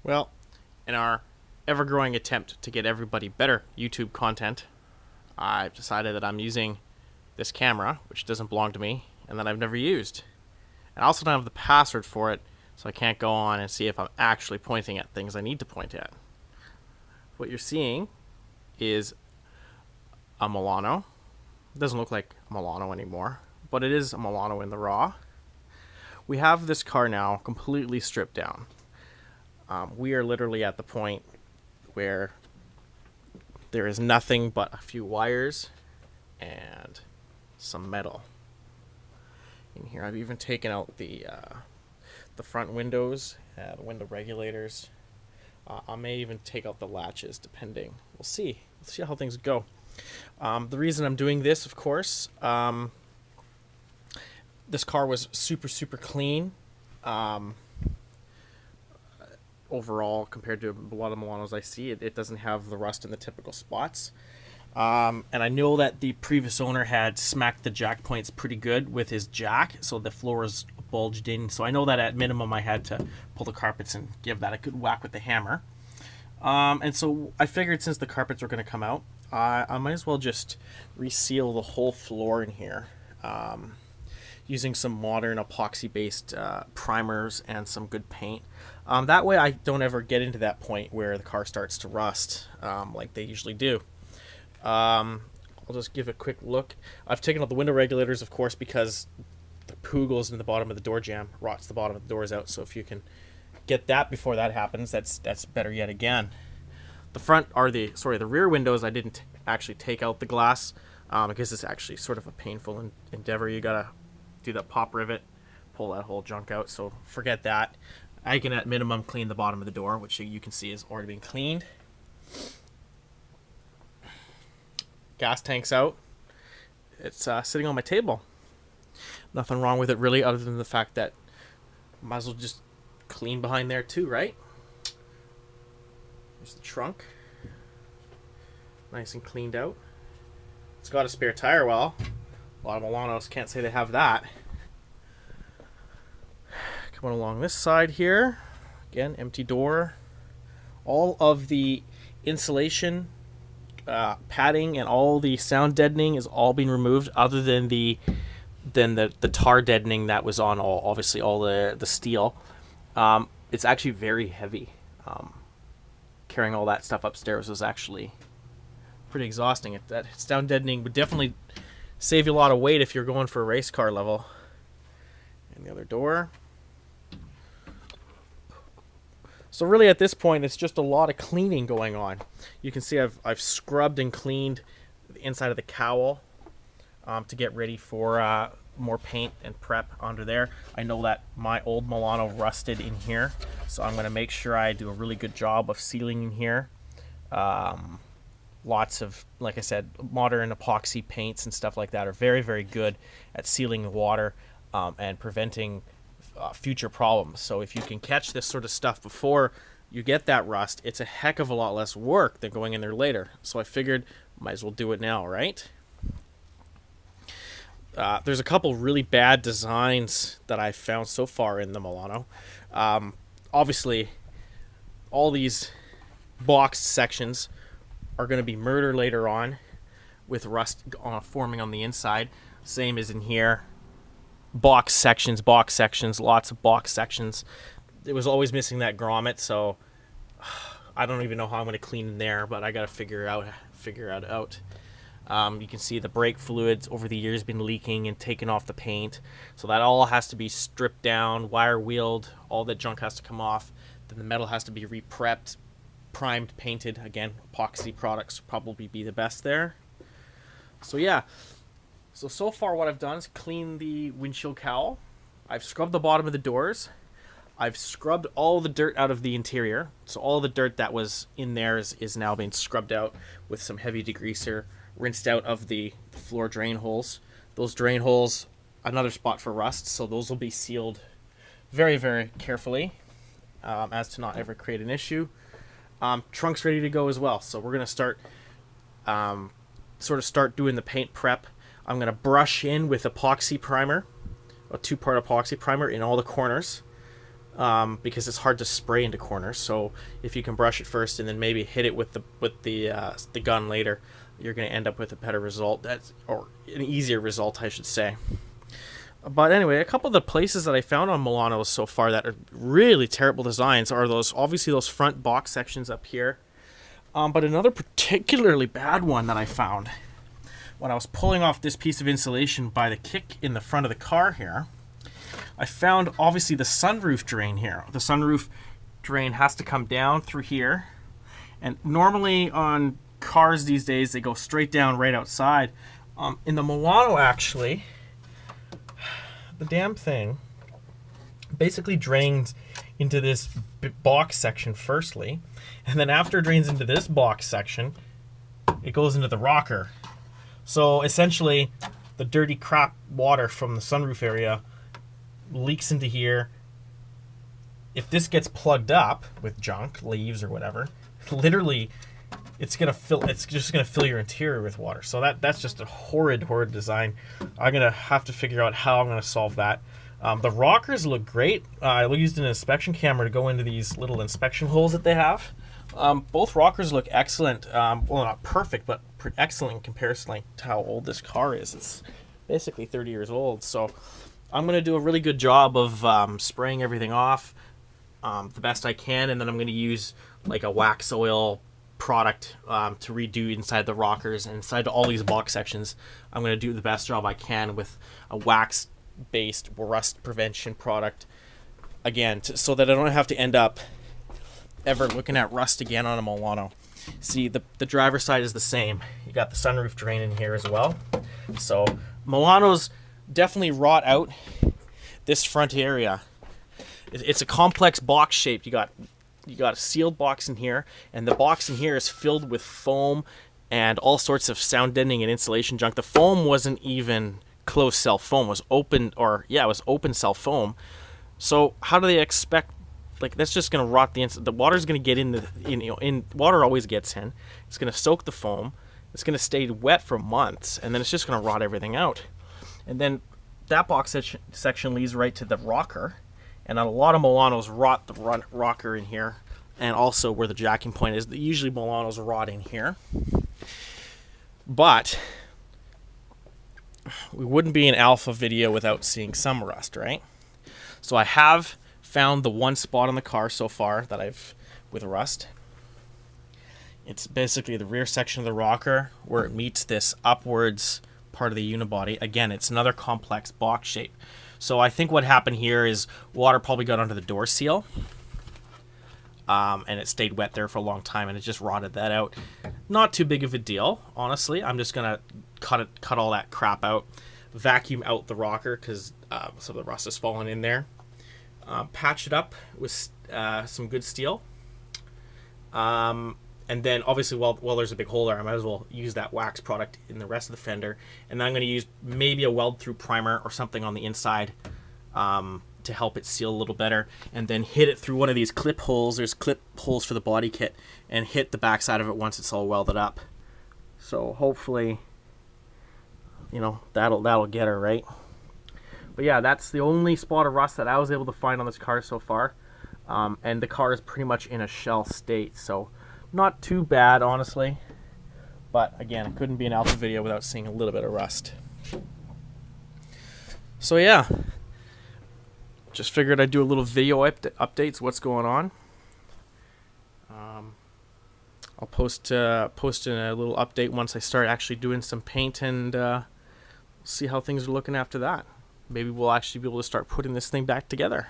Well, in our ever-growing attempt to get everybody better YouTube content, I've decided that I'm using this camera, which doesn't belong to me, and that I've never used. And I also don't have the password for it, so I can't go on and see if I'm actually pointing at things I need to point at. What you're seeing is a Milano. It doesn't look like a Milano anymore, but it is a Milano in the raw. We have this car now completely stripped down. We are literally at the point where there is nothing but a few wires and some metal in here. I've even taken out the front windows, the window regulators. I may even take out the latches, depending. We'll see. We'll see how things go. The reason I'm doing this, of course, this car was super clean. Overall, compared to a lot of Milanos I see, it doesn't have the rust in the typical spots. And I know that the previous owner had smacked the jack points pretty good with his jack, so the floor is bulged in. So I know that at minimum I had to pull the carpets and give that a good whack with the hammer. And so I figured since the carpets were going to come out, I might as well just reseal the whole floor in here. Using some modern epoxy-based primers and some good paint. That way I don't ever get into that point where the car starts to rust like they usually do. I'll just give a quick look. I've taken out the window regulators, of course, because the poo goes into the bottom of the door jamb, rots the bottom of the doors out. So if you can get that before that happens, that's better yet again. The front are the rear windows. I didn't actually take out the glass because it's actually sort of a painful endeavor. You gotta do that pop rivet, pull that whole junk out, so forget that. I can at minimum clean the bottom of the door, which you can see is already being cleaned. Gas tank's out. It's sitting on my table. Nothing wrong with it really, other than the fact that might as well just clean behind there too, right? There's the trunk. Nice and cleaned out. It's got a spare tire well. A lot of Milanos can't say they have that. Coming along this side here, again, empty door. All of the insulation, padding, and all the sound deadening is all being removed, other than the tar deadening that was on obviously all the steel. It's actually very heavy. Carrying all that stuff upstairs was actually pretty exhausting. That sound deadening would definitely save you a lot of weight if you're going for a race car level. And the other door. So really at this point it's just a lot of cleaning going on. You can see I've scrubbed and cleaned the inside of the cowl to get ready for more paint and prep under there. I know that my old Milano rusted in here, so I'm going to make sure I do a really good job of sealing in here. Lots of, like I said, modern epoxy paints and stuff like that are very good at sealing the water and preventing future problems. So if you can catch this sort of stuff before you get that rust, it's a heck of a lot less work than going in there later. So I figured might as well do it now, right? There's a couple really bad designs that I've found so far in the Milano. Obviously, all these boxed sections are going to be murder later on with rust forming on the inside. Same as in here. Box sections, lots of box sections. It was always missing that grommet, so I don't even know how I'm going to clean in there, but I got to figure it out. You can see the brake fluids over the years been leaking and taking off the paint, so that all has to be stripped down, wire wheeled, all that junk has to come off. Then the metal has to be re-prepped, primed, painted. Again, epoxy products probably be the best there. So yeah, so far what I've done is clean the windshield cowl. I've scrubbed the bottom of the doors. I've scrubbed all the dirt out of the interior. So all the dirt that was in there is now being scrubbed out with some heavy degreaser, rinsed out of the floor drain holes. Those drain holes, another spot for rust, so those will be sealed very carefully as to not ever create an issue. Trunk's ready to go as well, so we're going to start start doing the paint prep. I'm going to brush in with epoxy primer, a 2-part epoxy primer in all the corners. because it's hard to spray into corners. So if you can brush it first and then maybe hit it with the gun later, you're going to end up with a better result. Or an easier result, I should say. But anyway, a couple of the places that I found on Milano so far that are really terrible designs are obviously those front box sections up here. But another particularly bad one that I found when I was pulling off this piece of insulation by the kick in the front of the car here, I found obviously the sunroof drain here. The sunroof drain has to come down through here. And normally on cars these days, they go straight down right outside. In the Milano, actually, the damn thing basically drains into this box section firstly, and then after it drains into this box section, it goes into the rocker. So essentially, the dirty crap water from the sunroof area leaks into here. If this gets plugged up with junk, leaves or whatever, literally it's just gonna fill your interior with water. So that's just a horrid design. I'm gonna have to figure out how I'm gonna solve that. The rockers look great. I used an inspection camera to go into these little inspection holes that they have. Both rockers look excellent. Well, not perfect, but excellent in comparison to how old this car is. It's basically 30 years old. So I'm gonna do a really good job of spraying everything off the best I can, and then I'm gonna use like a wax oil product to redo inside the rockers and inside all these box sections. I'm going to do the best job I can with a wax based rust prevention product again, so that I don't have to end up ever looking at rust again on a Milano. See, the driver's side is the same. You got the sunroof drain in here as well. So Milanos definitely rot out this front area. It's a complex box shape. You got a sealed box in here, and the box in here is filled with foam and all sorts of sound deadening and insulation junk. The foam wasn't even closed cell foam. It was open, it was open cell foam. So how do they expect, like, that's just going to rot the water's going to get in water always gets in. It's going to soak the foam. It's going to stay wet for months, and then it's just going to rot everything out. And then that box section leads right to the rocker. And a lot of Milanos rot the rocker in here, and also where the jacking point is. Usually Milanos rot in here. But we wouldn't be an alpha video without seeing some rust, right? So I have found the one spot on the car so far with rust. It's basically the rear section of the rocker where it meets this upwards part of the unibody. Again, it's another complex box shape. So I think what happened here is water probably got onto the door seal, and it stayed wet there for a long time, and it just rotted that out. Not too big of a deal, honestly. I'm just gonna cut all that crap out, vacuum out the rocker because some of the rust has fallen in there, patch it up with some good steel, and then obviously while there's a big hole there, I might as well use that wax product in the rest of the fender. And then I'm going to use maybe a weld through primer or something on the inside to help it seal a little better, and then hit it through one of these clip holes. There's clip holes for the body kit, and hit the back side of it once it's all welded up. So hopefully, that'll get her right. But yeah, that's the only spot of rust that I was able to find on this car so far, and the car is pretty much in a shell state, so not too bad, honestly. But again, it couldn't be an alpha video without seeing a little bit of rust. So yeah, just figured I'd do a little video updates, what's going on. I'll post in a little update once I start actually doing some paint, and see how things are looking after that. Maybe we'll actually be able to start putting this thing back together.